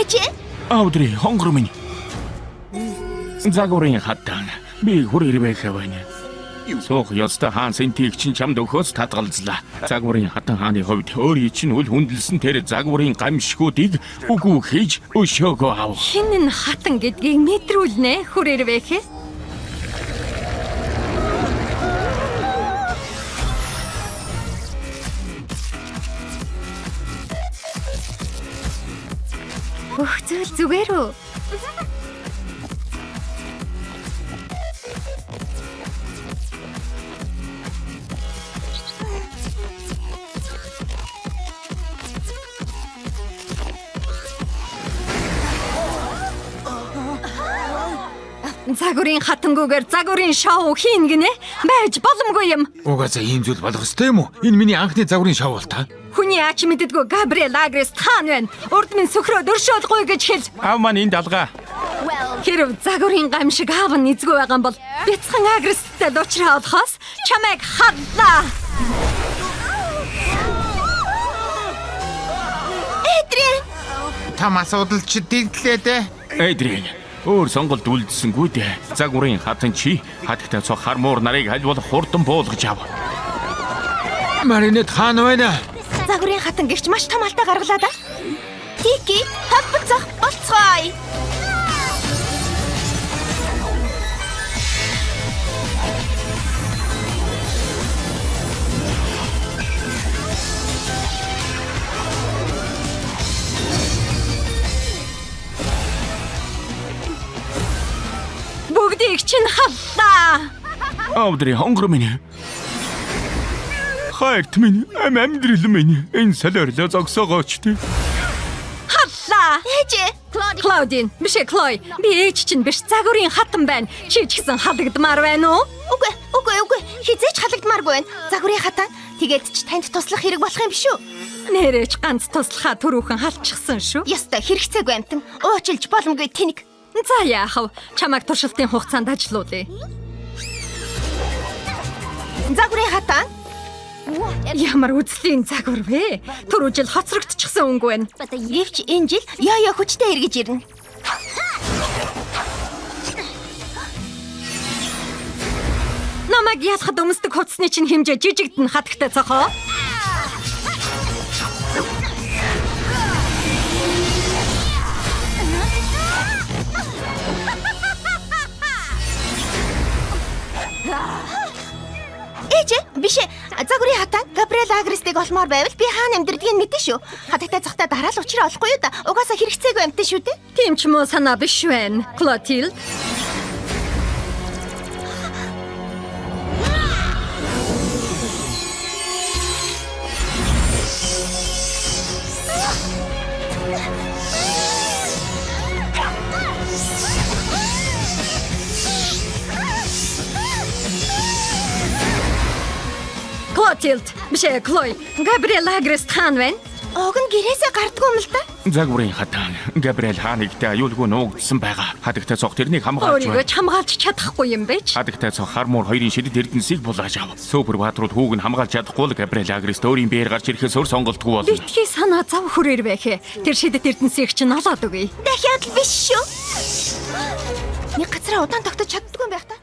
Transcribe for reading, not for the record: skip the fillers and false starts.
Ээжээ. Аудри хонгор минь. Загварын хатан би хүрээрвэх байна. Сох ёстой хаан сентиг чинь чамд өгөхөөс татгалзлаа. Загварын хатан хааны хувьд өөрийн чинь үл хүндэлсэн тэр загварын гамшгуудыг үгүй хийж өшөөгөө ав. Хин нь хатан гэдгийг мэдрүүлнэ хүрээрвэх. Өх зүгээр үү? Загварын хатангүйгээр загварын шоу хийн гинэ байж боломгүй юм. Угаасаа ийм зүйл болох ёстой юм уу? Энэ миний анхны загварын шоу бол та. Хүний ач мэддэггүй Габриэл Агрес таан байна. Урд минь сөхрөөд өршөөлгүй гэж хэл. Аав маань энэ далгаа. Хэрв загварын гамшиг аав нь эзгүй байгаа юм бол бяцхан Агрестэй дуучраа олохоос чамайг хадлаа. Эдрин. Там асуудал чи дэглээ дээ. Эдрин өөр сонголт үлдсэнгүй дээ. Загварын хатан чи хатагтай цог хармуур нарыг хальвуулах хурдан буулгаж ав. Маринет хаан байна. Загварын хатан гихч маш том алдаа гаргалаа да. Тики хавцах болцгоё. Бүгдийг чинь халлаа. Аудри хонгор минь. Хайрт минь амьдрал минь энэ солиорлоо зогсоогооч тий. Халлаа. Ээжээ. Клаудин, биш ээ Клой. Би ээж чинь биш загварын хатан байна. Чи ч гэсэн халагдмаар байна уу? Үгүй. Хизээч халагдмааргүй байна. Загварын хатан. Тэгээд ч танд туслах хэрэг болох юм биш үү? Нэрэж ганц туслахаа түрүүхэн халчихсан шүү. Яста хэрэгцээгүй амтан. Уучлж боломгүй тэнэг. За яахав. Чамайг туршилтын хугацаанд ажилуулъя. Загварын хатан. Ямар үзлийн загвар вэ? Түрүү жил хоцрогдчихсан өнгө байна. Гэвч энэ жил яа хүчтэй эргэж ирнэ. Намайг ялахад өмсдөг хувцсны чинь хэмжээ жижигдэн хатагтай цохоо. Ээжээ, биш ээ. Загварын хатан Габриэл Агрестиг олмоор байвал би хаана амьдрдгийг мэдэн шүү. Хатагтай цохтой дараал учраа олохгүй юу да. Угаасаа хэрэгцээгүй амтэн шүү дээ. Тийм ч муу санаа биш байна. Клотилд. Клотилд, биш ээ Клой. Габриэл Агрес таан байна. Ог нь гэрээсээ гардгүй юм л да. Загварын хатан Габриэл хаанигтай аюулгүй нуугдсан байгаа. Хатагтай цог тэрнийг хамгаалж Өөрийгөө ч хамгаалж чадахгүй юм байж. Хатагтай цог хармуур хоёрын шидэд эрдэнсийг булааж ав. Супер баатрууд хүүг нь хамгаалж чадахгүй л Габриэл Агрест өөрийн биеэр гарч ирэхээс өөр сонголтгүй болно. Битгий санаа зав хүрээр байхэ. Тэр шидэд эрдэнсийг чинь олоод өгье. Дахиад л биш шүү. Нэг газараа удаан тогтож чаддгүй юм байх та.